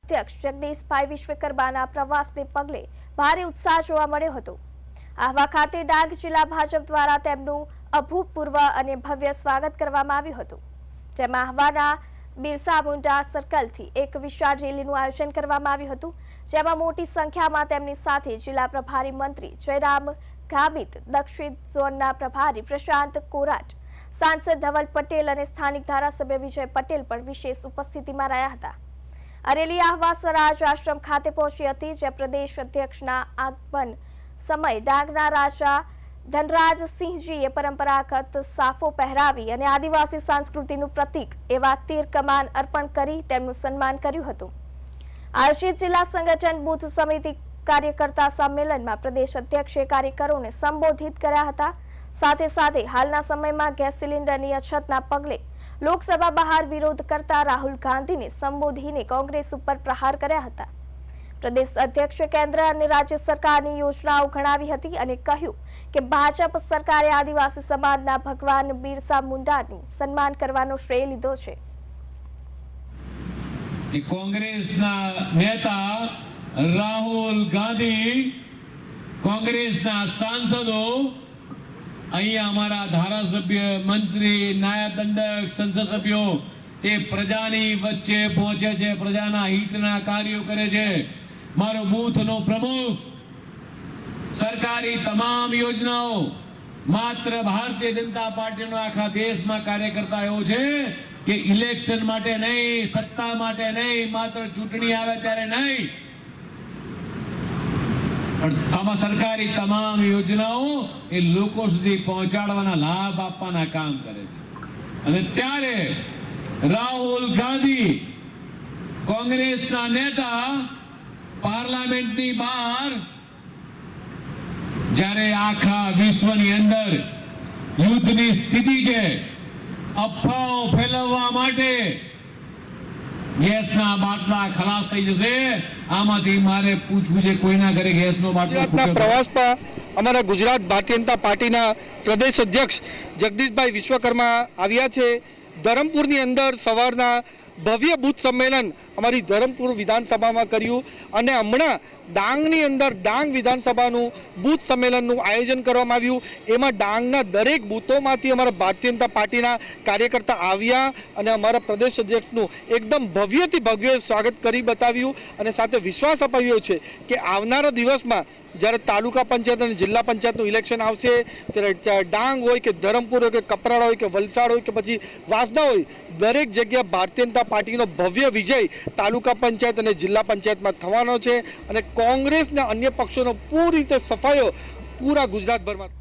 અધ્યક્ષ જગદીશભાઈ વિશ્વકર્માના પ્રવાસને પગલે ભારે ઉત્સાહ જોવા મળ્યો હતો। આહવા ખાતે ડાંગ જિલ્લા ભાજપ દ્વારા તેમનું અભૂતપૂર્વ અને ભવ્ય સ્વાગત કરવામાં આવ્યું હતું, જેમાં આહવાના બિરસા મુંડા સર્કલથી એક વિશાળ રેલીનું આયોજન કરવામાં આવ્યું હતું, જેમાં મોટી સંખ્યામાં તેમની સાથે જિલ્લા પ્રભારી મંત્રી જયરામ ગામિત, દક્ષિણ ઝોનના પ્રભારી પ્રશાંત કોરાટ, સાંસદ ધવલ પટેલ અને સ્થાનિક ધારાસભ્ય વિજય પટેલ પણ વિશેષ ઉપસ્થિતિમાં રહ્યા હતા। આ રેલી આહવા સ્વરાજ આશ્રમ ખાતે પહોંચી હતી, જે પ્રદેશ અધ્યક્ષના આગમન સમયે ડાંગના રાજા ધનરાજસિંહજીએ પરંપરાગત સાફો પહેરાવી અને આદિવાસી સંસ્કૃતિનું પ્રતીક એવા તીર કમાન અર્પણ કરી તેમનું સન્માન કર્યું હતું। આયોજિત જિલ્લા સંગઠન બૂથ સમિતિ કાર્યકર્તા સંમેલનમાં પ્રદેશ અધ્યક્ષે કાર્યકરોને સંબોધિત કર્યા હતા। સાથે સાથે હાલના સમયમાં ગેસ સિલિન્ડરની અછતના પગલે લોકસભા બહાર વિરોધ કરતા રાહુલ ગાંધીને સંબોધીને કોંગ્રેસ ઉપર પ્રહાર કર્યા હતા। પ્રદેશ અધ્યક્ષે કેન્દ્ર અને રાજ્ય સરકારની યોજનાઓ ગણાવી હતી અને કહ્યું કે ભાજપ સરકારે આદિવાસી સમાજના ભગવાન બિરસા મુંડાનું સન્માન કરવાનો શ્રેય લીધો છે। કોંગ્રેસના નેતા રાહુલ ગાંધી, કોંગ્રેસના સાંસદો અહીંયા અમારા ધારાસભ્ય, મંત્રી, નાયબ દંડક, સંસદ સભ્યો એ પ્રજાની વચ્ચે પહોંચે છે, પ્રજાના હિતના કાર્યો કરે છે। મારો બૂથનો પ્રમુખ સરકારી તમામ યોજનાઓ માત્ર ભારતીય જનતા પાર્ટીનો આખા દેશમાં કાર્યકર્તા એવો છે કે ઇલેક્શન માટે નહીં, સત્તા માટે નહીં, માત્ર ચૂંટણી આવે ત્યારે નહીં, પણ સરકારી તમામ યોજનાઓ એ લોકો સુધી પહોંચાડવાના, લાભ આપવાના કામ કરે છે। અને ત્યારે રાહુલ ગાંધી, કોંગ્રેસના નેતા, પાર્લામેન્ટની બહાર જ્યારે આખા વિશ્વની અંદર યુદ્ધની સ્થિતિ છે, અફવાઓ ફેલાવવા માટે ગેસના બાટલા ખલાસ થઈ જશે, આમાંથી મારે પૂછવું છે કોઈના ઘરે ગેસનો બાટલો પ્રવાસમાં અમારા ગુજરાત ભારતીય જનતા પાર્ટીના પ્રદેશ અધ્યક્ષ જગદીશભાઈ વિશ્વકર્મા આવ્યા છે। ધરમપુરની અંદર સવારના ભવ્ય બૂથ સંમેલન અમારી ધરમપુર વિધાનસભામાં કર્યું અને હમણાં ડાંગની અંદર ડાંગ વિધાનસભાનું બૂથ સંમેલનનું આયોજન કરવામાં આવ્યું। એમાં ડાંગના દરેક બૂથોમાંથી અમારા ભારતીય જનતા પાર્ટીના કાર્યકર્તા આવ્યા અને અમારા પ્રદેશ અધ્યક્ષનું એકદમ ભવ્યથી ભવ્ય સ્વાગત કરી બતાવ્યું અને સાથે વિશ્વાસ અપાવ્યો છે કે આવનારા દિવસમાં જ્યારે તાલુકા પંચાયત અને જિલ્લા પંચાયતનું ઇલેક્શન આવશે ત્યારે ડાંગ હોય કે ધરમપુર હોય કે કપરાડા હોય કે વલસાડ હોય કે પછી વાસદા હોય, દરેક જગ્યા ભારતીય જનતા પાર્ટીનો ભવ્ય વિજય તાલુકા પંચાયત અને જિલ્લા પંચાયતમાં થવાનો છે અને કોંગ્રેસના અન્ય પક્ષોનો પૂરી રીતે સફાયો પૂરા ગુજરાતભરમાં